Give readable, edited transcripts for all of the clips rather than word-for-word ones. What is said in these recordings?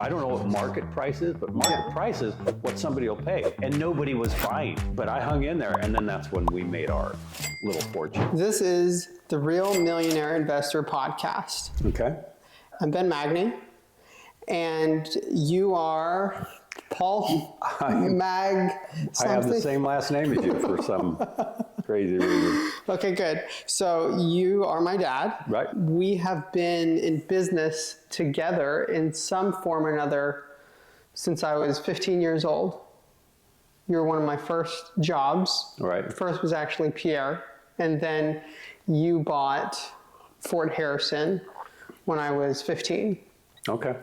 I don't know what market price is, but market price is what somebody will pay. And nobody was buying. But I hung in there, and then that's when we made our little fortune. This is the Real Millionaire Investor Podcast. Okay. I'm Ben Magnie, and you are Paul Mag something? I have the same last name as you for some crazy reason. Okay, good. So you are my dad. Right. We have been in business together in some form or another since I was 15 years old. You were one of my first jobs. Right. First was actually Pierre, and then you bought Fort Harrison when I was 15. Okay.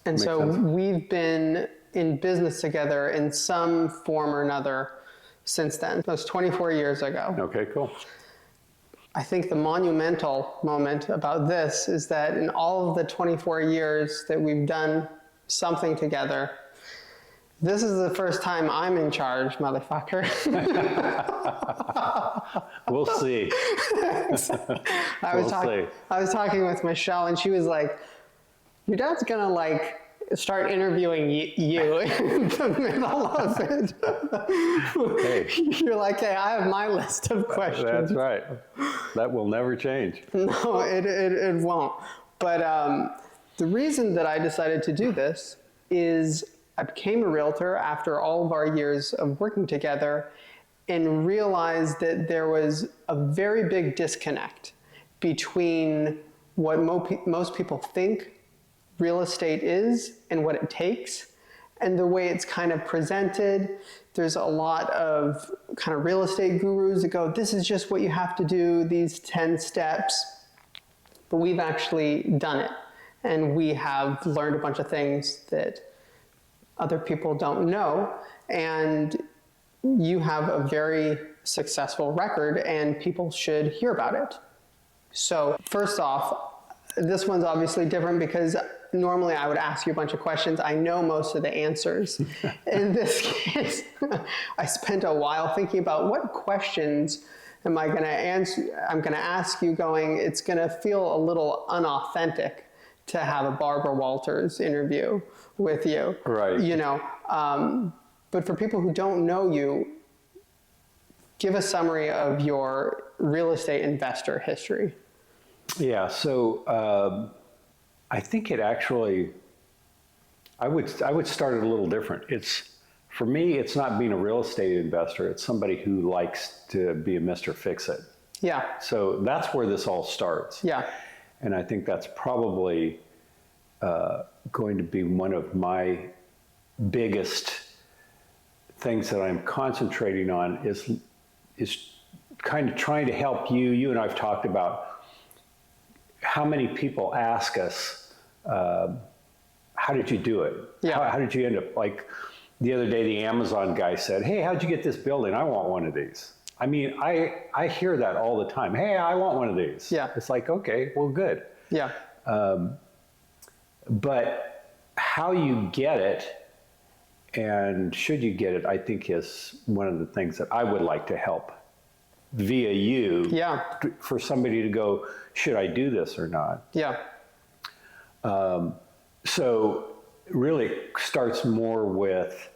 And Makes so sense. we've been in business together in some form or another since then. That was 24 years ago. Okay, cool. I think the monumental moment about this is that in all of the 24 years that we've done something together, this is the first time I'm in charge, motherfucker. We'll see. I was talking with Michelle, and she was like, your dad's gonna like start interviewing you in the middle of it. Hey. You're like, hey, I have my list of questions. That's right. That will never change. No, it won't. But the reason that I decided to do this is I became a realtor after all of our years of working together and realized that there was a very big disconnect between what most people think real estate is and what it takes, and the way it's kind of presented. There's a lot of kind of real estate gurus that go, this is just what you have to do, these 10 steps. But we've actually done it, and we have learned a bunch of things that other people don't know, and you have a very successful record, and people should hear about it. So first off, this one's obviously different because normally I would ask you a bunch of questions. I know most of the answers. In this case, I spent a while thinking about what questions am I going to answer. I'm going to ask you going, it's going to feel a little unauthentic to have a Barbara Walters interview with you. Right. You know, but for people who don't know you, give a summary of your real estate investor history. Yeah, so I think it actually, I would start it a little different. For me, it's not being a real estate investor. It's somebody who likes to be a Mr. Fix-It. Yeah. So that's where this all starts. Yeah. And I think that's probably going to be one of my biggest things that I'm concentrating on is kind of trying to help you. You and I've talked about how many people ask us, how did you do it? Yeah. How did you end up? Like the other day, the Amazon guy said, hey, how'd you get this building? I want one of these. I mean, I hear that all the time. Hey, I want one of these. Yeah. It's like, okay, well, good. Yeah. But how you get it and should you get it, I think is one of the things that I would like to help via you. Yeah. For somebody to go, should I do this or not? Yeah. So really it starts more with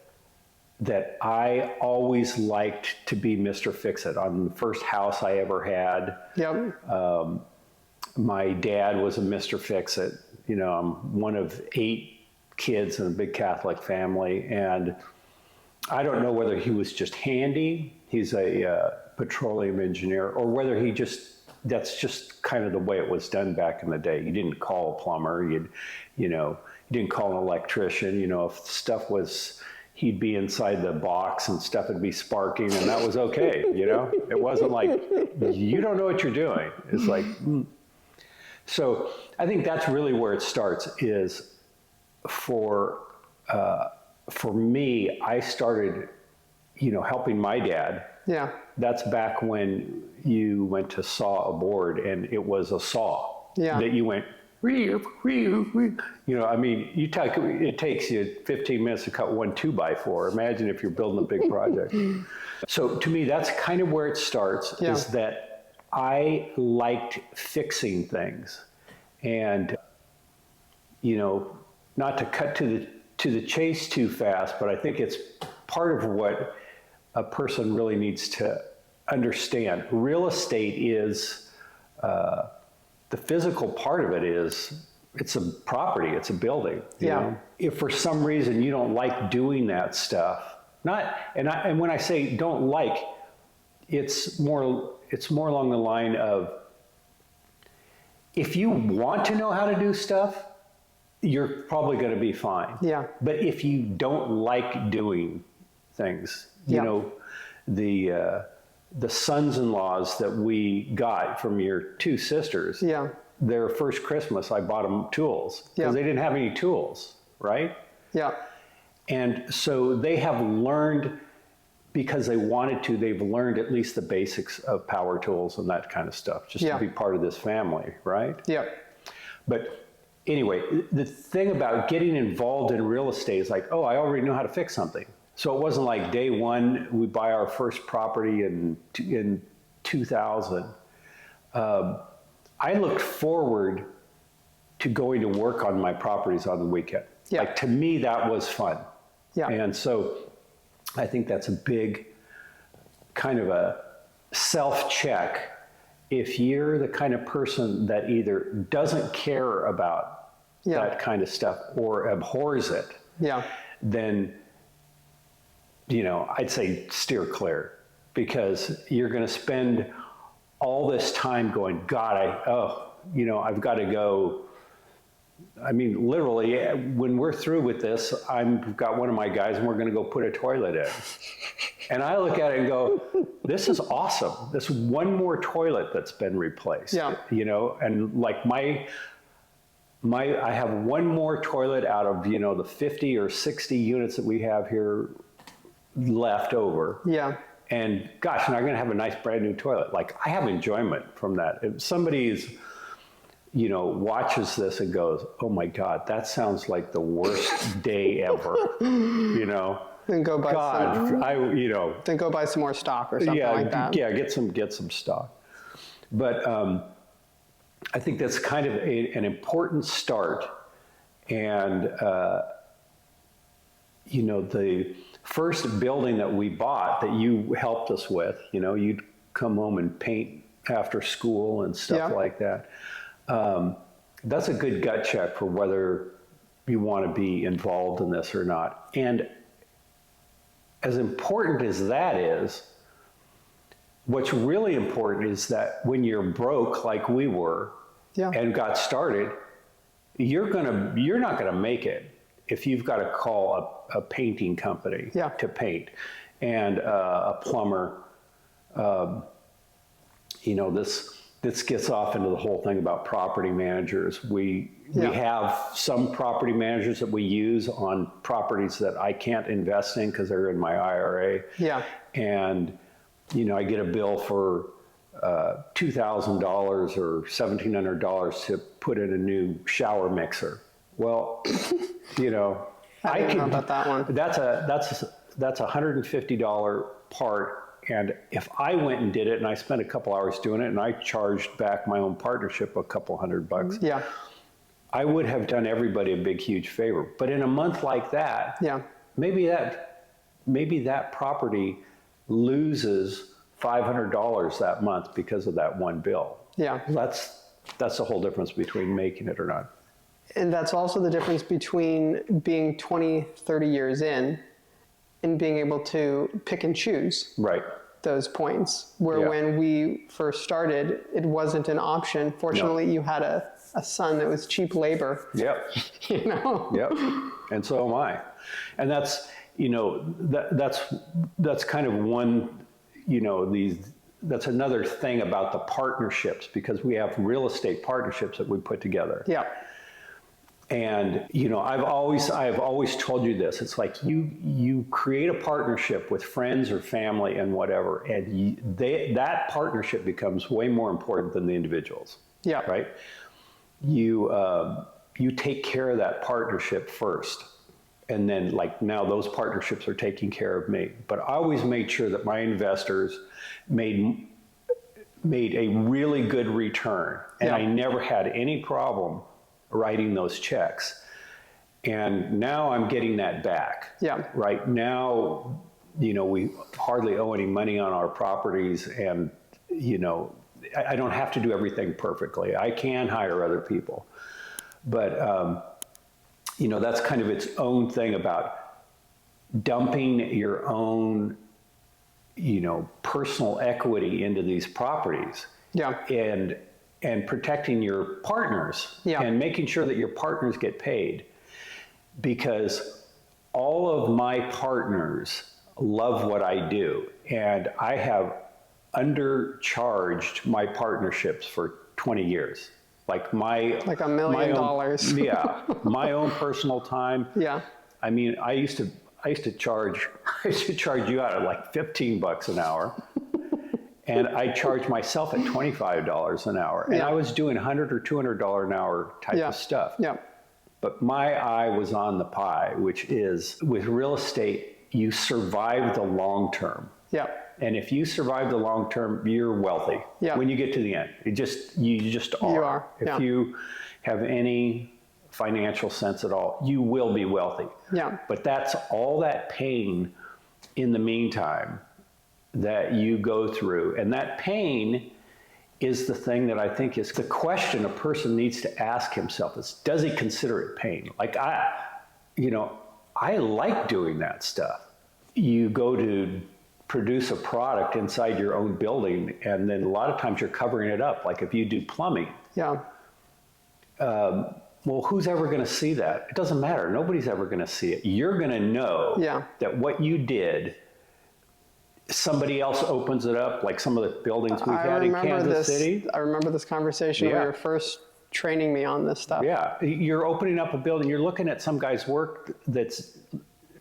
that I always liked to be Mr. Fix-It. On the first house I ever had, Yep. my dad was a Mr. Fix-It. You know, I'm one of 8 kids in a big Catholic family, and I don't know whether he was just handy, he's a petroleum engineer, or whether that's just kind of the way it was done back in the day. You didn't call a plumber, you didn't call an electrician. You know, if stuff was, he'd be inside the box and stuff would be sparking, and that was okay, you know? It wasn't like, you don't know what you're doing. It's like, So I think that's really where it starts, is for me, I started, helping my dad. Yeah. That's back when you went to saw a board and it was a saw. Yeah. That you went, I mean, it takes you 15 minutes to cut 1 2x4. Imagine if you're building a big project. So to me, that's kind of where it starts, Yeah. is that I liked fixing things. And, not to cut to the chase too fast, but I think it's part of what a person really needs to understand. Real estate is, the physical part of it is, it's a property, it's a building. You know? If for some reason you don't like doing that stuff, and when I say don't like, it's more along the line of, if you want to know how to do stuff, you're probably going to be fine. Yeah. But if you don't like doing things, you know, the sons-in-laws that we got from your two sisters, their first Christmas, I bought them tools because they didn't have any tools, right? Yeah. And so they have learned, because they wanted to, they've learned at least the basics of power tools and that kind of stuff, just to be part of this family, right? Yeah. But anyway, the thing about getting involved in real estate is like, oh, I already know how to fix something. So it wasn't like day one, we buy our first property in 2000. I looked forward to going to work on my properties on the weekend. Yeah. Like, to me, that was fun. Yeah. And so I think that's a big kind of a self-check. If you're the kind of person that either doesn't care about that kind of stuff or abhors it, then, you know, I'd say steer clear, because you're going to spend all this time going, God, I've got to go. I mean, literally, when we're through with this, I've got one of my guys and we're going to go put a toilet in. And I look at it and go, this is awesome. This one more toilet that's been replaced, you know, and like I have one more toilet out of, you know, the 50 or 60 units that we have here left over. Yeah. And gosh, and I'm going to have a nice brand new toilet. Like, I have enjoyment from that. If somebody's, you know, watches this and goes, oh my God, that sounds like the worst day ever, you know? Then go buy then go buy some more stock or something like that. Yeah, get some stock. But I think that's kind of an important start. And, you know, the first building that we bought that you helped us with, you know, you'd come home and paint after school and stuff like that. That's a good gut check for whether you want to be involved in this or not. And as important as that is, what's really important is that when you're broke like we were and got started, you're not gonna make it if you've got to call a painting company to paint, and a plumber. You know, this gets off into the whole thing about property managers. We have some property managers that we use on properties that I can't invest in because they're in my IRA. Yeah. And, you know, I get a bill for $2,000 or $1,700 to put in a new shower mixer. Well, you know, I didn't know about that one. That's a $150 part. And if I went and did it and I spent a couple hours doing it and I charged back my own partnership a couple $100, I would have done everybody a big, huge favor. But in a month like that, maybe that property loses $500 that month because of that one bill. Yeah. That's the whole difference between making it or not. And that's also the difference between being 20, 30 years in and being able to pick and choose those points, where when we first started, it wasn't an option. Fortunately, you had a son that was cheap labor. Yep. You know? Yep. And so am I. And that's, you know, that's kind of one, you know, that's another thing about the partnerships, because we have real estate partnerships that we put together. Yeah. And, you know, I've always told you this. It's like you create a partnership with friends or family and whatever, and that partnership becomes way more important than the individuals. Yeah. Right? You take care of that partnership first. And then, like, now those partnerships are taking care of me. But I always made sure that my investors made a really good return. And I never had any problem writing those checks. And now I'm getting that back. Yeah. Right now, we hardly owe any money on our properties, and, I don't have to do everything perfectly. I can hire other people. But, that's kind of its own thing about dumping your own, personal equity into these properties. Yeah. And protecting your partners. Yeah. And making sure that your partners get paid. Because all of my partners love what I do, and I have undercharged my partnerships for 20 years. Like $1 million. Yeah, my own personal time. Yeah. I mean, I used to charge you out at like $15 an hour, and I charged myself at $25 an hour, and Yeah. I was doing $100 or $200 an hour type Yeah. of stuff. Yeah. But my eye was on the pie, which is with real estate, you survive the long term. Yeah. And if you survive the long term, you're wealthy. Yeah. When you get to the end, you just are. You are. If Yeah. you have any financial sense at all, you will be wealthy. Yeah. But that's all that pain in the meantime that you go through. And that pain is the thing that I think is the question a person needs to ask himself is, does he consider it pain? Like I like doing that stuff. You go to produce a product inside your own building, and then a lot of times you're covering it up. Like if you do plumbing, Yeah. well, who's ever going to see that? It doesn't matter. Nobody's ever going to see it. You're going to know Yeah. that what you did, somebody else opens it up, like some of the buildings we've had in Kansas City. I remember this conversation when Yeah. you were first training me on this stuff. Yeah, you're opening up a building, you're looking at some guy's work that's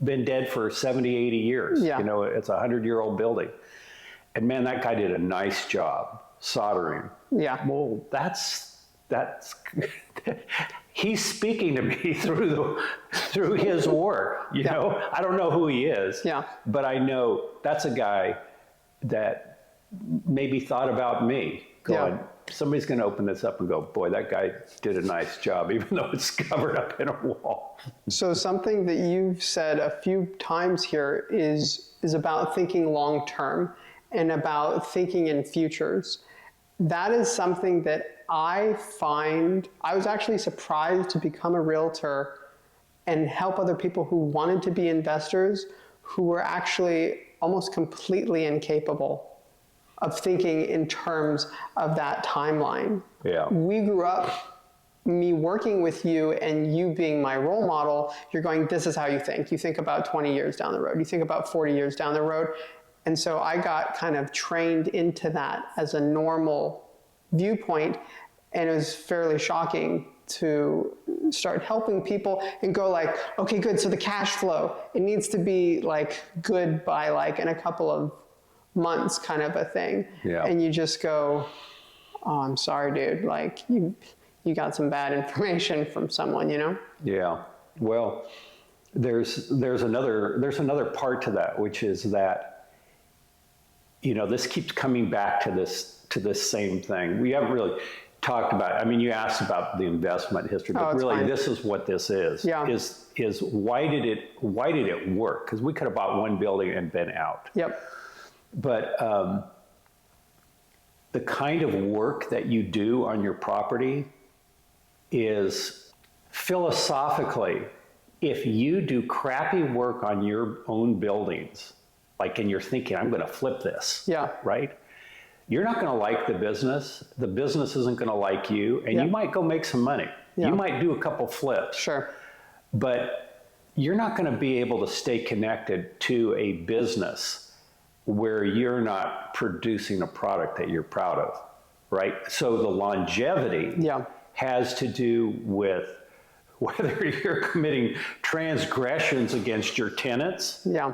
been dead for 70, 80 years. Yeah. It's a 100-year-old building. And man, that guy did a nice job soldering. Yeah. Well, that's he's speaking to me through his work. I don't know who he is. Yeah. But I know that's a guy that maybe thought about me, going, somebody's going to open this up and go, boy, that guy did a nice job, even though it's covered up in a wall. So something that you've said a few times here is about thinking long term and about thinking in futures. That is something that I find, I was actually surprised to become a realtor and help other people who wanted to be investors who were actually almost completely incapable of thinking in terms of that timeline. Yeah. We grew up, me working with you and you being my role model, you're going, this is how you think. You think about 20 years down the road. You think about 40 years down the road. And so I got kind of trained into that as a normal viewpoint. And it was fairly shocking to start helping people and go like, okay, good. So the cash flow, it needs to be like good by like in a couple of months kind of a thing. Yeah. And you just go, oh, I'm sorry, dude. Like you got some bad information from someone, Yeah. Well, there's another part to that, which is that, this keeps coming back to this same thing. We haven't really talked about, I mean, you asked about the investment history, but really fine. This is what this is. Yeah. Is why did it work? Because we could have bought one building and been out. Yep. But the kind of work that you do on your property is philosophically, if you do crappy work on your own buildings, like, and you're thinking, I'm going to flip this, Yeah. right? You're not going to like the business isn't going to like you, and Yeah. you might go make some money. Yeah. You might do a couple flips. Sure. But you're not going to be able to stay connected to a business where you're not producing a product that you're proud of, right? So the longevity Yeah. has to do with whether you're committing transgressions against your tenants Yeah.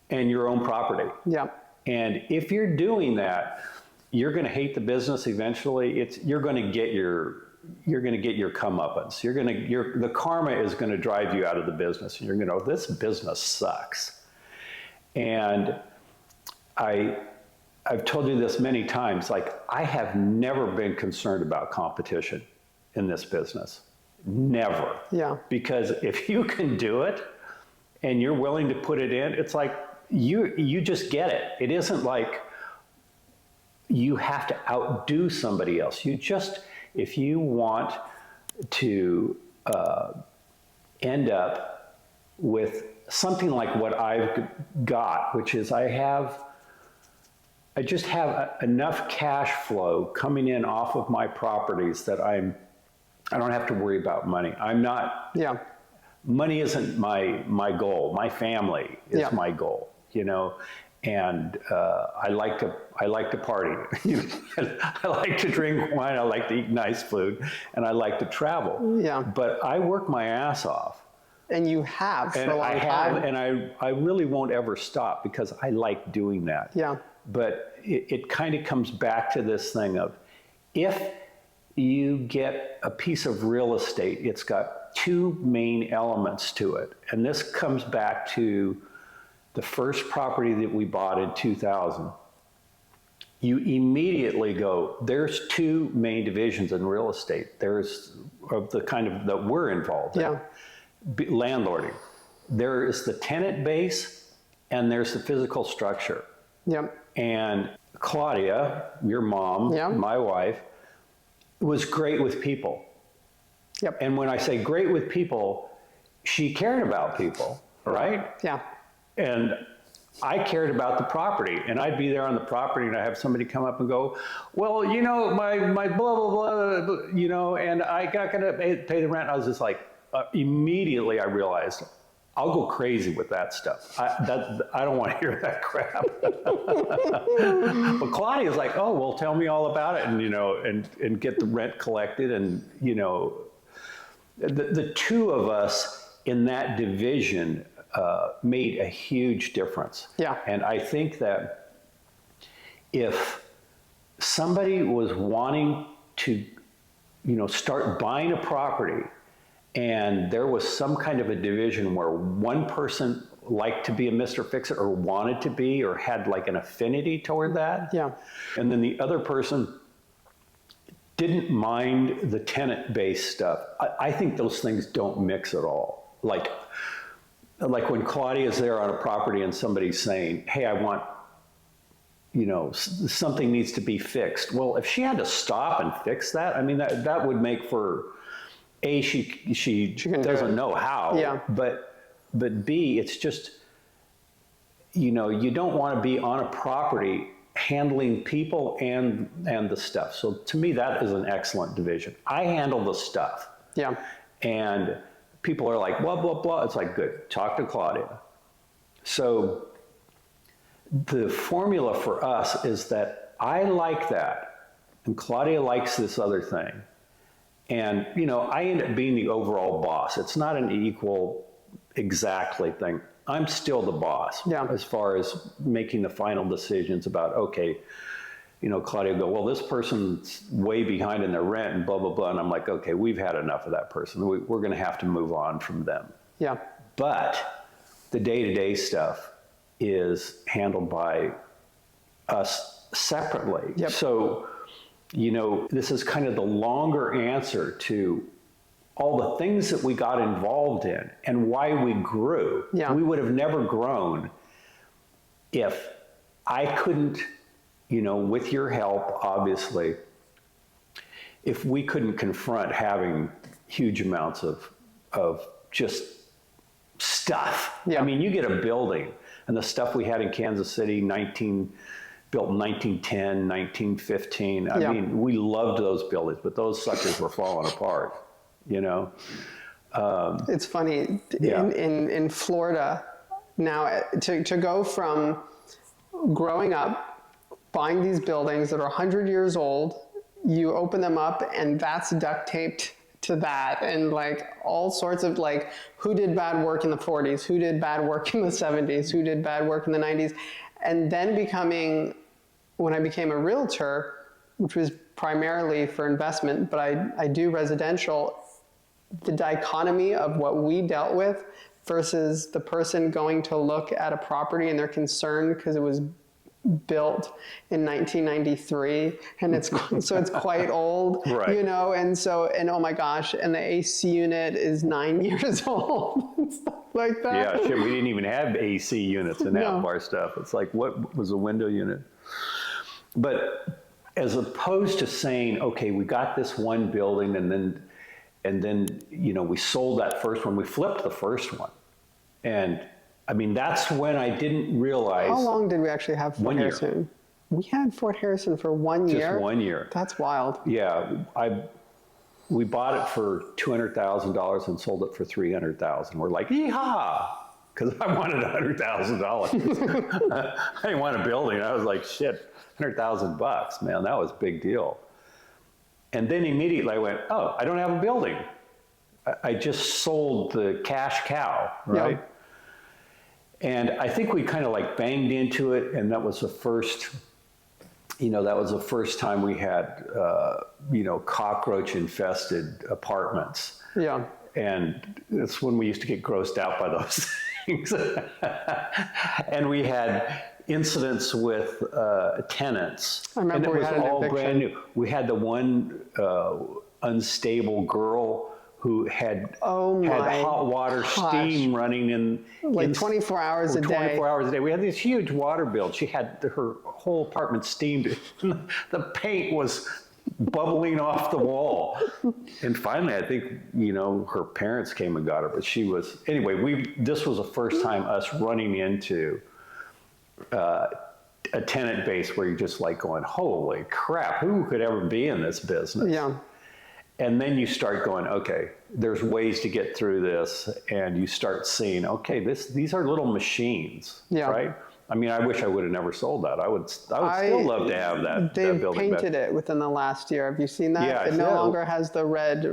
and your own property. Yeah. And if you're doing that, you're going to hate the business eventually. You're going to get your comeuppance. The karma is going to drive you out of the business, and you're going to go, this business sucks. And I've told you this many times, like, I have never been concerned about competition in this business. Never. Yeah. Because if you can do it and you're willing to put it in, it's like you just get it. It isn't like you have to outdo somebody else. You just, if you want to end up with something like what I've got, which is I just have enough cash flow coming in off of my properties that I don't have to worry about money. Yeah. Money isn't my goal. My family is my goal, you know, and I like to party. I like to drink wine. I like to eat nice food, and I like to travel. Yeah. But I work my ass off. And you have for And a long I time. have, and I really won't ever stop because I like doing that. Yeah. But it kind of comes back to this thing of, if you get a piece of real estate, it's got two main elements to it. And this comes back to the first property that we bought in 2000. You immediately go, there's two main divisions in real estate. There's of the kind of that we're involved in. Yeah. Landlording. There is the tenant base and there's the physical structure. Yep. And Claudia, your mom, my wife, was great with people. Yep. And when I say great with people, she cared about people, right? Yeah. And I cared about the property, and I'd be there on the property and I have somebody come up and go, well, you know, my blah, blah, blah, you know, and I got gonna pay the rent. I was just like, immediately I realized I'll go crazy with that stuff. I don't want to hear that crap. But Claudia's like, oh, well, tell me all about it, and you know, and get the rent collected, and you know, the two of us in that division made a huge difference. Yeah. And I think that if somebody was wanting to, you know, start buying a property, and there was some kind of a division where one person liked to be a Mr. Fix-It or wanted to be or had like an affinity toward that. Yeah. And then the other person didn't mind the tenant-based stuff. I think those things don't mix at all. Like when Claudia's there on a property and somebody's saying, hey, I want, you know, something needs to be fixed. Well, if she had to stop and fix that, I mean, that would make for, A, she doesn't know how, Yeah. but B, it's just, you know, you don't want to be on a property handling people and the stuff. So to me, that is an excellent division. I handle the stuff. Yeah. And people are like, blah, blah, blah. It's like, good, talk to Claudia. So the formula for us is that I like that, and Claudia likes this other thing. And, you know, I end up being the overall boss. It's not an equal exactly thing. I'm still the boss as far as making the final decisions about, okay, you know, Claudia will go, well, this person's way behind in their rent and blah, blah, blah. And I'm like, okay, we've had enough of that person. We're going to have to move on from them. Yeah. But the day-to-day stuff is handled by us separately. Yep. So, you know, this is kind of the longer answer to all the things that we got involved in and why we grew. Yeah. We would have never grown if I couldn't, you know, with your help, obviously, if we couldn't confront having huge amounts of just stuff. Yeah. I mean, you get a building, and the stuff we had in Kansas City, built in 1910, 1915. I mean, we loved those buildings, but those suckers were falling apart, you know? It's funny, in Florida now, to go from growing up, buying these buildings that are 100 years old, you open them up and that's duct taped to that, and like all sorts of like, who did bad work in the 40s, who did bad work in the 70s, who did bad work in the 90s, and then when I became a realtor, which was primarily for investment, but I do residential, the dichotomy of what we dealt with versus the person going to look at a property and they're concerned because it was built in 1993, and it's so it's quite old, Right. you know, and oh my gosh, and the AC unit is 9 years old and stuff like that. Yeah, shit, we didn't even have AC units in half No. of our stuff. It's like, what was a window unit? But as opposed to saying, okay, we got this one building and then, you know, we sold that first one, we flipped the first one. And I mean, that's when I didn't realize. How long did we actually have Fort 1 year. Harrison? We had Fort Harrison for 1 year? Just 1 year. That's wild. Yeah, we bought it for $200,000 and sold it for $300,000. We're like, yeehaw, because I wanted $100,000. I didn't want a building. I was like, shit, $100,000, man, that was a big deal. And then immediately I went, oh, I don't have a building. I just sold the cash cow, right? Yeah. And I think we kind of like banged into it, and that was the first, you know, that was the first time we had, you know, cockroach-infested apartments. Yeah. And it's when we used to get grossed out by those things. And we had incidents with tenants. I remember and it we was had an all eviction. brand new. We had the one unstable girl who had my hot water gosh. steam running in Like 24 hours a day. 24 hours a day. We had this huge water bill. She had her whole apartment steamed. The paint was bubbling off the wall. And finally, I think, you know, her parents came and got her. But she was, anyway, this was the first time us running into a tenant base where you're just like going, holy crap, who could ever be in this business? Yeah. And then you start going, okay, there's ways to get through this, and you start seeing, okay, these are little machines, Yeah. right? I mean, I wish I would have never sold that. I would still love to have that They've building back. painted it within the last year. Have you seen that? Yeah, it I no see. longer has the red.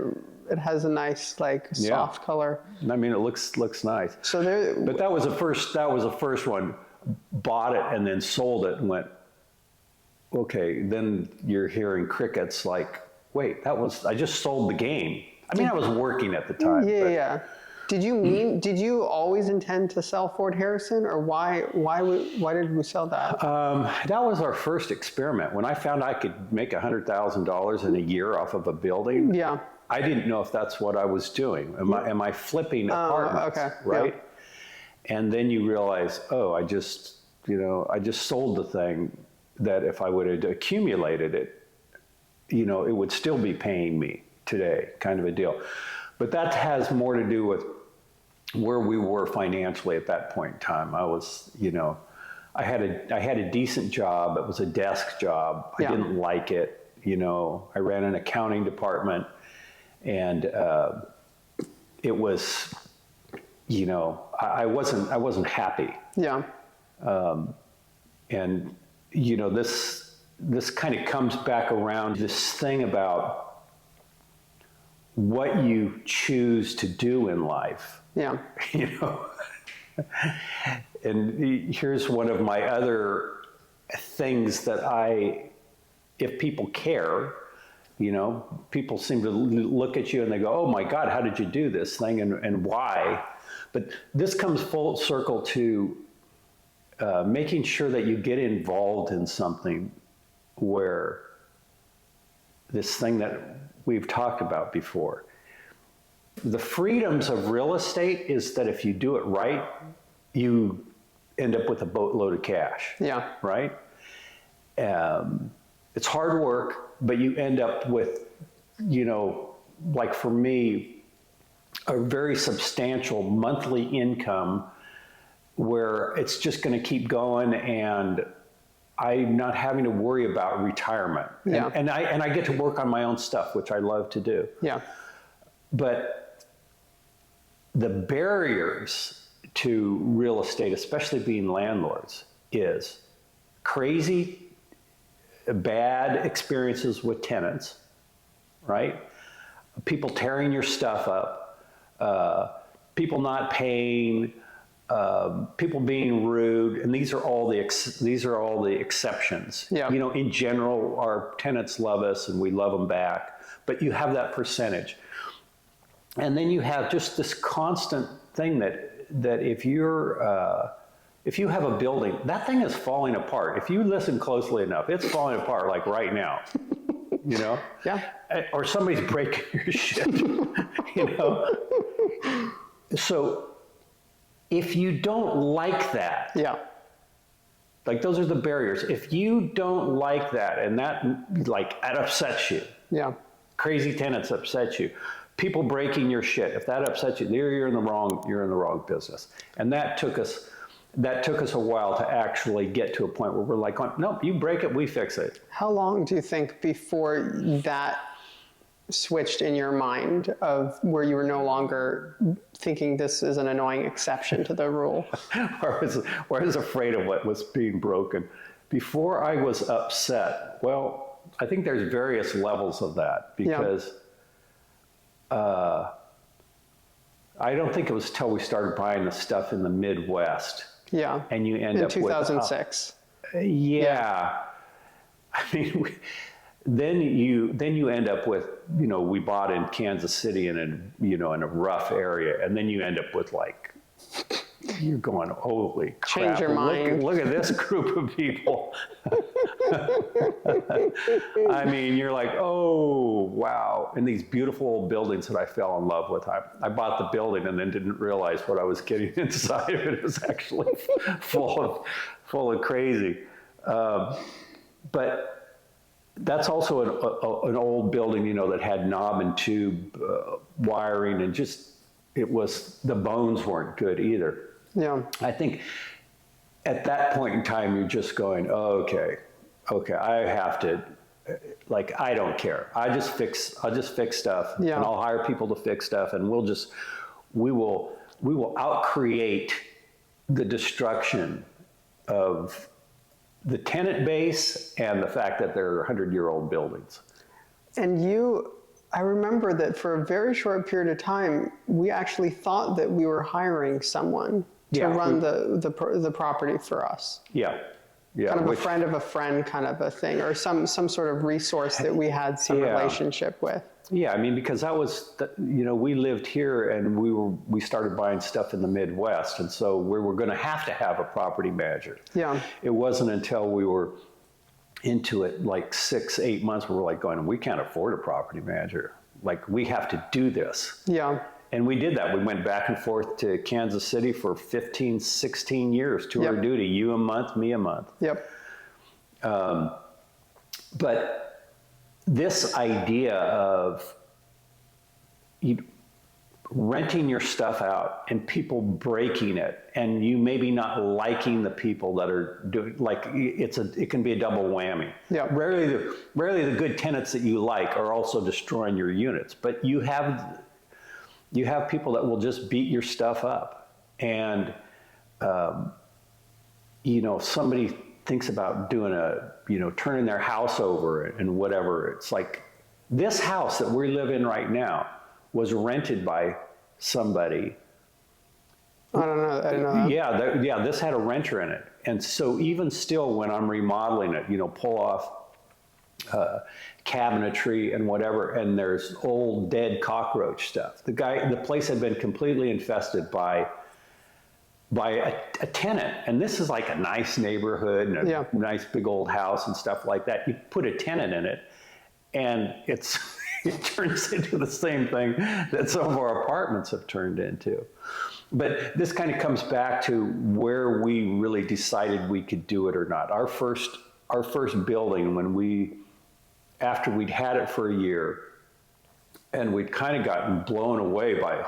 It has a nice, like, soft color. I mean, it looks nice. So there. But that was the first one. Bought it and then sold it and went, okay, then you're hearing crickets like, wait, I just sold the game. I mean, I was working at the time. Yeah, but yeah. Did you always intend to sell Fort Harrison, or why did we sell that? That was our first experiment. When I found I could make $100,000 in a year off of a building, Yeah. I didn't know if that's what I was doing. Am I flipping apartments, okay. right? Yeah. And then you realize, oh, I just sold the thing that if I would have accumulated it, you know, it would still be paying me today, kind of a deal. But that has more to do with where we were financially at that point in time. I was, you know, I had a decent job. It was a desk job. I Yeah. didn't like it. You know, I ran an accounting department, and it was, you know, I wasn't happy. Yeah. And, you know, this kind of comes back around this thing about what you choose to do in life, Yeah. you know. And here's one of my other things that if people care, you know, people seem to look at you and they go, oh my God, how did you do this thing and why? But this comes full circle to making sure that you get involved in something where this thing that we've talked about before. The freedoms of real estate is that if you do it right, you end up with a boatload of cash. Yeah. Right? It's hard work, but you end up with, you know, like for me, a very substantial monthly income where it's just going to keep going, and I'm not having to worry about retirement. Yeah. And I get to work on my own stuff, which I love to do. Yeah. But the barriers to real estate, especially being landlords, is crazy, bad experiences with tenants, right? People tearing your stuff up, people not paying, people being rude, and these are all the exceptions. Yeah. You know, in general, our tenants love us and we love them back, but you have that percentage. And then you have just this constant thing that if you're if you have a building, that thing is falling apart. If you listen closely enough, it's falling apart like right now, you know? Yeah. Or somebody's breaking your shit, you know? So if you don't like that, Yeah. like those are the barriers. If you don't like that and that upsets you, Yeah. crazy tenants upset you, people breaking your shit, if that upsets you, you're in the wrong business. And that took us a while to actually get to a point where we're like, nope, you break it, we fix it. How long do you think before that switched in your mind of where you were no longer thinking this is an annoying exception to the rule? Where I was afraid of what was being broken. Before I was upset, well, I think there's various levels of that because I don't think it was till we started buying the stuff in the Midwest. Yeah. And you end up 2006. Yeah. I mean, then you end up with, you know, we bought in Kansas City in a rough area, and then you end up with like, you're going, holy crap. Change your mind. Look at this group of people. I mean, you're like, oh, wow. And these beautiful old buildings that I fell in love with. I bought the building and then didn't realize what I was getting inside of it. It was actually full of crazy. But that's also an old building, you know, that had knob and tube wiring, and just, the bones weren't good either. Yeah. I think at that point in time, you're just going, oh, okay, I have to, like, I don't care. I'll just fix stuff, Yeah. and I'll hire people to fix stuff, and we will outcreate the destruction of the tenant base and the fact that they're 100-year-old buildings. And I remember that for a very short period of time, we actually thought that we were hiring someone to run the property for us. Yeah. Yeah. Kind of a friend of a friend kind of a thing, or some sort of resource that we had some relationship with. Yeah, I mean, because that was, you know, we lived here and we started buying stuff in the Midwest, and so we were going to have a property manager. Yeah. It wasn't until we were into it like 6-8 months where we're like going, we can't afford a property manager. Like, we have to do this. Yeah. And we did that. We went back and forth to Kansas City for 15, 16 years, tour duty, you a month, me a month. Yep. But this idea of renting your stuff out and people breaking it, and you maybe not liking the people that are doing, like, it can be a double whammy. Yeah. Rarely the good tenants that you like are also destroying your units, but you have people that will just beat your stuff up. And, you know, somebody thinks about doing turning their house over and whatever. It's like, this house that we live in right now was rented by somebody. I don't know. I didn't know that. Yeah, this had a renter in it. And so even still, when I'm remodeling it, pull off cabinetry and whatever, and there's old dead cockroach stuff. The place had been completely infested by a tenant, and this is like a nice neighborhood and a nice big old house and stuff like that. You put a tenant in it, and it turns into the same thing that some of our apartments have turned into. But this kind of comes back to where we really decided we could do it or not. Our first building, after we'd had it for a year, and we'd kind of gotten blown away by the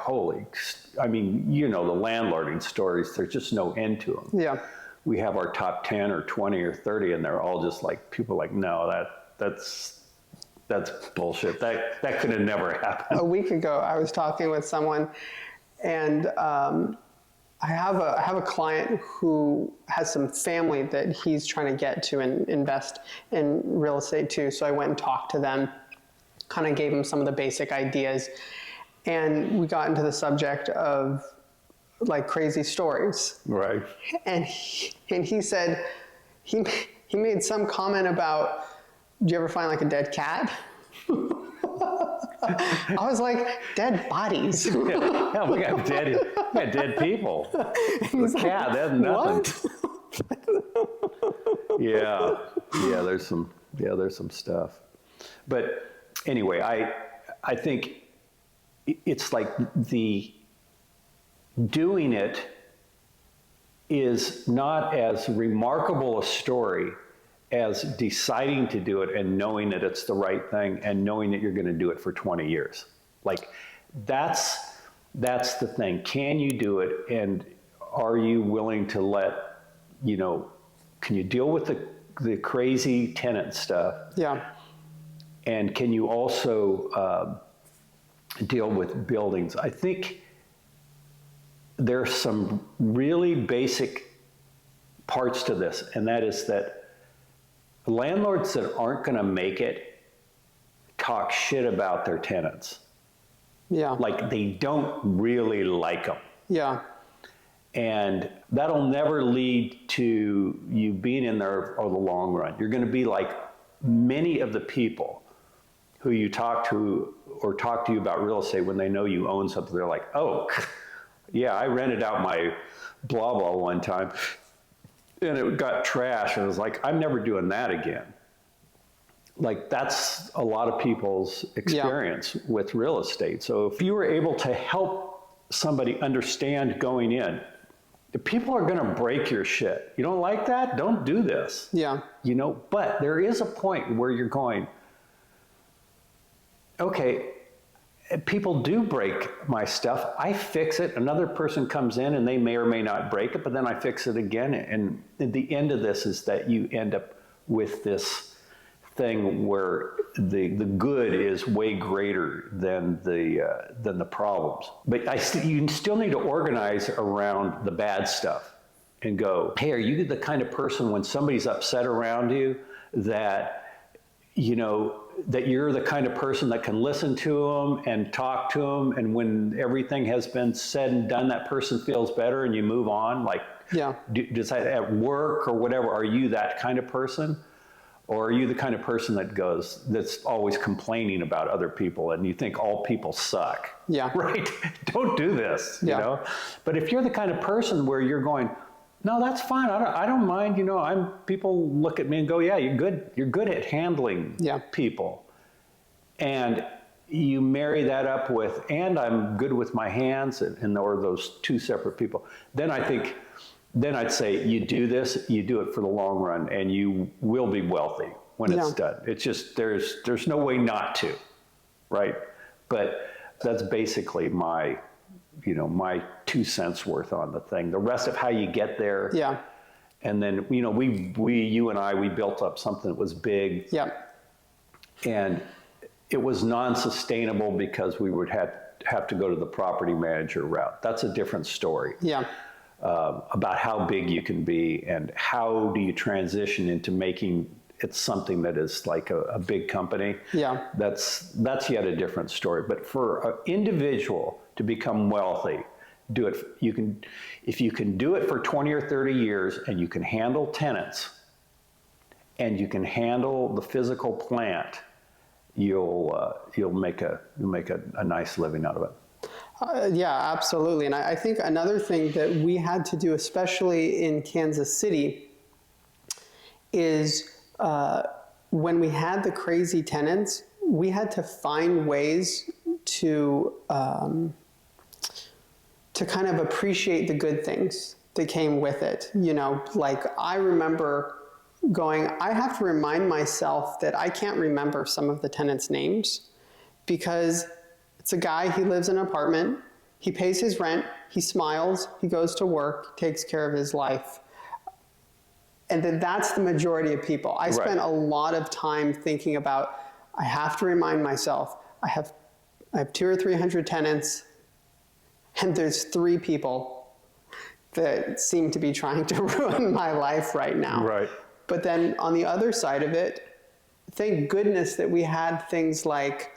landlording stories, there's just no end to them. Yeah. We have our top 10 or 20 or 30, and they're all just like, people are like, no, that's bullshit. That could have never happened. A week ago, I was talking with someone, and I have a client who has some family that he's trying to get to and invest in real estate too. So I went and talked to them, kind of gave him some of the basic ideas, and we got into the subject of like crazy stories. Right. And he said he made some comment about, do you ever find like a dead cat? I was like, dead bodies. Yeah, we got dead people. The cat, that's nothing. What? Yeah, there's some stuff. But anyway, I think it's like the doing it is not as remarkable a story as deciding to do it and knowing that it's the right thing and knowing that you're going to do it for 20 years. Like that's the thing. Can you do it? And are you willing to can you deal with the crazy tenant stuff? Yeah. And can you also deal with buildings? I think there's some really basic parts to this, and that is that landlords that aren't going to make it talk shit about their tenants. Yeah. Like they don't really like them. Yeah. And that'll never lead to you being in there for the long run. You're going to be like many of the people who you talk to or talk to you about real estate when they know you own something. They're like, oh, yeah, I rented out my blah blah one time and it got trashed. And I was like, I'm never doing that again. Like that's a lot of people's experience with real estate. So if you were able to help somebody understand going in, if people are going to break your shit, you don't like that? Don't do this. Yeah. But there is a point where you're going, okay, people do break my stuff. I fix it. Another person comes in and they may or may not break it, but then I fix it again. And the end of this is that you end up with this thing where the good is way greater than the problems. But you still need to organize around the bad stuff and go, hey, are you the kind of person when somebody's upset around you that that you're the kind of person that can listen to them and talk to them, and when everything has been said and done, that person feels better and you move on? Like, does that at work or whatever, are you that kind of person? Or are you the kind of person that's always complaining about other people and you think all people suck? Yeah. Right? Don't do this, you know? But if you're the kind of person where you're going, no, that's fine. I don't mind. People look at me and go, yeah, you're good. You're good at handling people. And you marry that up with, and I'm good with my hands, or those two separate people. Then I'd say you do this, you do it for the long run, and you will be wealthy when it's done. It's just, there's no way not to, right? But that's basically my 2 cents worth on the thing. The rest of how you get there. Yeah. And then, you and I built up something that was big. Yeah. And it was non-sustainable because we would have to go to the property manager route. That's a different story. Yeah. About how big you can be and how do you transition into making it something that is like a big company. Yeah. That's yet a different story. But for an individual to become wealthy, do it. If you can do it for 20 or 30 years and you can handle tenants and you can handle the physical plant, you'll make a nice living out of it. Yeah, absolutely. And I think another thing that we had to do, especially in Kansas City, is when we had the crazy tenants, we had to find ways to kind of appreciate the good things that came with it. Like I remember going, I have to remind myself that I can't remember some of the tenants' names because it's a guy, he lives in an apartment, he pays his rent, he smiles, he goes to work, takes care of his life. And that's the majority of people. I spent a lot of time thinking about, I have to remind myself, I have 200 or 300 tenants, and there's 3 people that seem to be trying to ruin my life right now. Right. But then on the other side of it, thank goodness that we had things like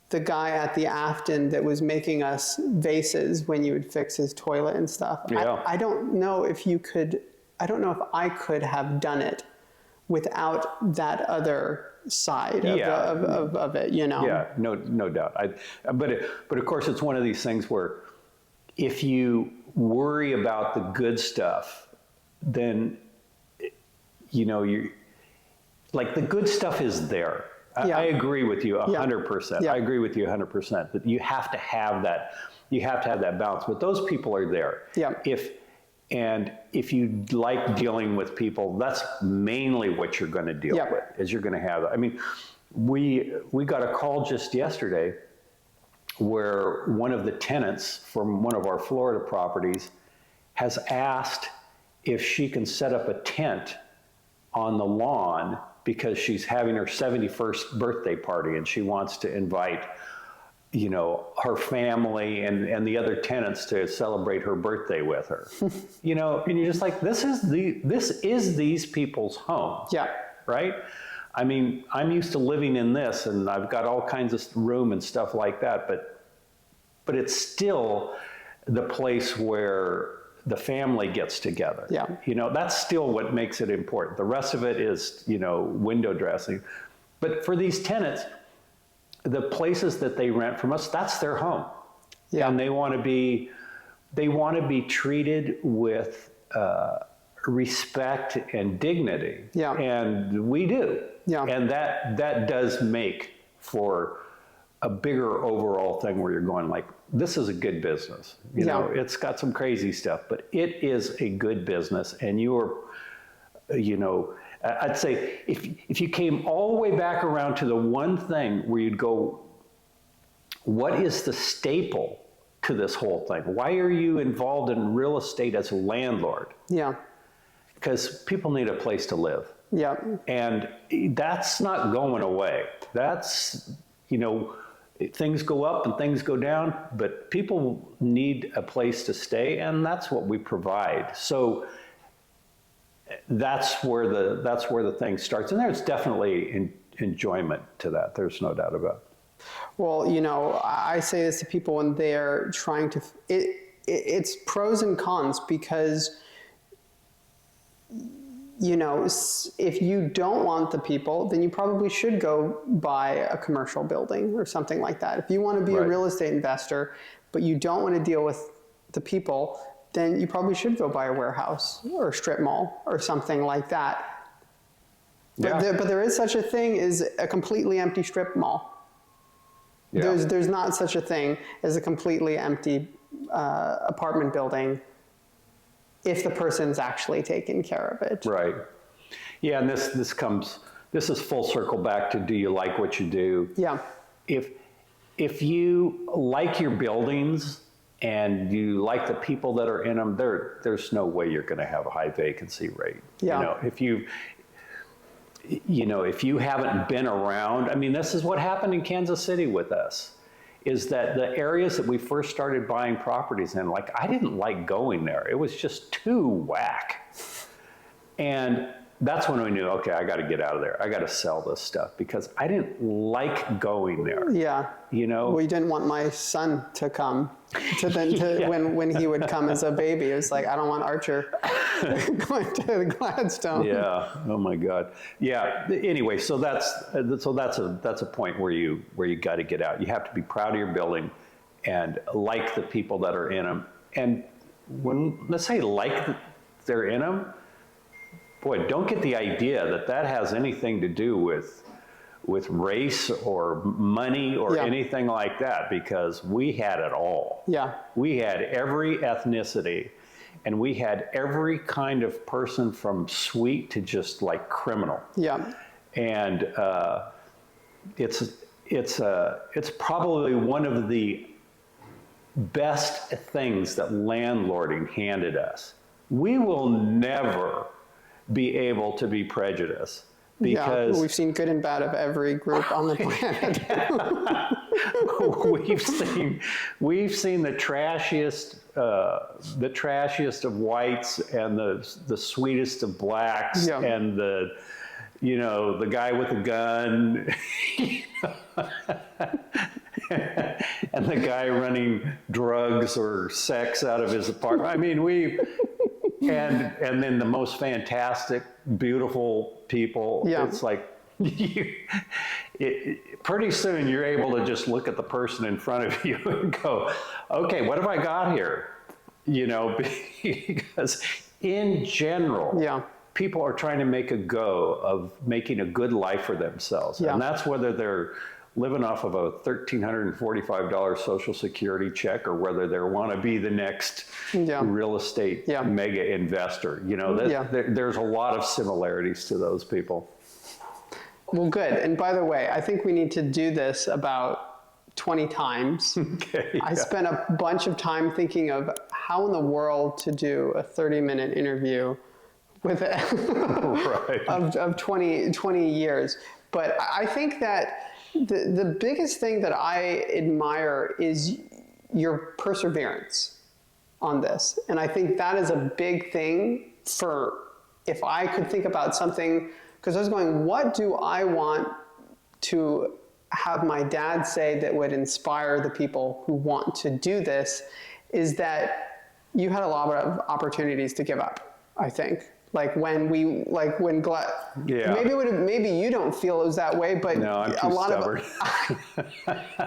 the guy at the Afton that was making us vases when you would fix his toilet and stuff. Yeah. I don't know if I could have done it without that other side Yeah. of it, you know? Yeah, no doubt. But of course, it's one of these things where if you worry about the good stuff, then, you know, you're like, the good stuff is there. Yeah. I agree with you 100%. Yeah. I agree with you 100% that you have to have that. You have to have that balance. But those people are there. Yeah. If you like dealing with people, that's mainly what you're going to deal with. Is you're going to have. I mean, we got a call just yesterday where one of the tenants from one of our Florida properties has asked if she can set up a tent on the lawn because she's having her 71st birthday party and she wants to invite, you know, her family and the other tenants to celebrate her birthday with her. You know, and you're just like, this is these people's home. Yeah. Right? I mean, I'm used to living in this and I've got all kinds of room and stuff like that, but it's still the place where the family gets together. Yeah. You know, that's still what makes it important. The rest of it is, you know, window dressing. But for these tenants, the places that they rent from us, that's their home. Yeah. And they want to be treated with respect and dignity. Yeah. And we do. Yeah. And that does make for a bigger overall thing where you're going like, this is a good business. You know, it's got some crazy stuff, but it is a good business. And you're, you know, I'd say if you came all the way back around to the one thing where you'd go, what is the staple to this whole thing? Why are you involved in real estate as a landlord? Yeah. Because people need a place to live. Yeah. And that's not going away. That's, you know, things go up and things go down, but people need a place to stay, and that's what we provide. So that's where the thing starts, and there's definitely enjoyment to that. There's no doubt about it. Well, you know, I say this to people when they're trying to. It's pros and cons because, you know, if you don't want the people, then you probably should go buy a commercial building or something like that. If you want to be a real estate investor, but you don't want to deal with the people, then you probably should go buy a warehouse or a strip mall or something like that. But, but there is such a thing as a completely empty strip mall. Yeah. There's not such a thing as a completely empty apartment building if the person's actually taking care of it. Right. Yeah, and this is full circle back to, do you like what you do? Yeah. If you like your buildings and you like the people that are in them, there's no way you're going to have a high vacancy rate. Yeah. You know, if you haven't been around, I mean, this is what happened in Kansas City with us, is that the areas that we first started buying properties in, like, I didn't like going there. It was just too whack. And that's when we knew, okay, I got to get out of there. I got to sell this stuff because I didn't like going there. Yeah. You know? We didn't want my son to come when he would come as a baby. It was like, I don't want Archer going to Gladstone. Yeah. Oh my God. Yeah. Anyway, so that's a point where you got to get out. You have to be proud of your building and like the people that are in them. And when, let's say, they're in them, boy, don't get the idea that has anything to do with race or money or anything like that, because we had it all. Yeah. We had every ethnicity, and we had every kind of person from sweet to just like criminal. Yeah. And it's probably one of the best things that landlording handed us. We will never be able to be prejudiced, because we've seen good and bad of every group on the planet. we've seen the trashiest of whites and the sweetest of blacks, and the guy with a gun and the guy running drugs or sex out of his apartment. I mean, and then the most fantastic, beautiful people. Yeah. It's like, pretty soon you're able to just look at the person in front of you and go, okay, what have I got here? Because in general, people are trying to make a go of making a good life for themselves. And that's whether they're living off of a $1,345 Social Security check or whether they want to be the next real estate mega investor. There's a lot of similarities to those people. Well, good. And by the way, I think we need to do this about 20 times. Okay, I spent a bunch of time thinking of how in the world to do a 30-minute interview with of 20 years. But I think that the biggest thing that I admire is your perseverance on this. And I think that is a big thing if I could think about something, because I was going, what do I want to have my dad say that would inspire the people who want to do this, is that you had a lot of opportunities to give up, I think. Maybe you don't feel it was that way, but no, I'm too stubborn.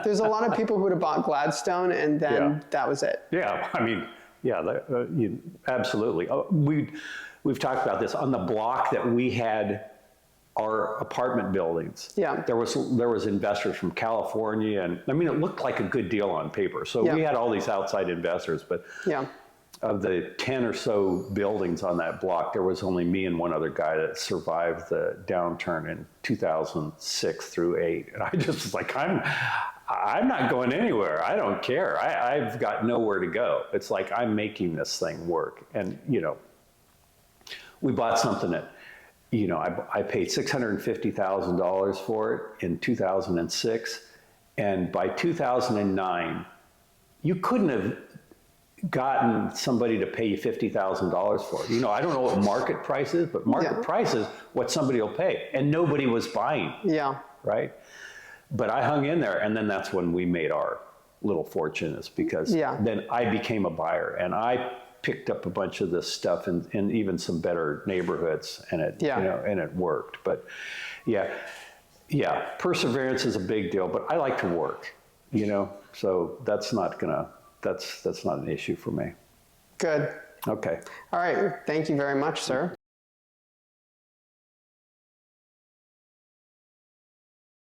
There's a lot of people who would have bought Gladstone and then that was it. Yeah, I mean, absolutely. We've talked about this on the block that we had our apartment buildings. Yeah. There was investors from California, and I mean, it looked like a good deal on paper. So we had all these outside investors, but of the 10 or so buildings on that block, there was only me and one other guy that survived the downturn in 2006 through 8. And I just was like, I'm not going anywhere. I don't care. I've got nowhere to go. It's like, I'm making this thing work. And, we bought something that, I paid $650,000 for it in 2006. And by 2009, you couldn't have gotten somebody to pay you $50,000 for it. I don't know what market price is, but market price is what somebody will pay. And nobody was buying. Yeah. Right? But I hung in there, and then that's when we made our little fortune, is because then I became a buyer, and I picked up a bunch of this stuff in even some better neighborhoods, and it and it worked. But perseverance is a big deal, but I like to work, so that's not an issue for me. Good. Okay. All right. Thank you very much, sir.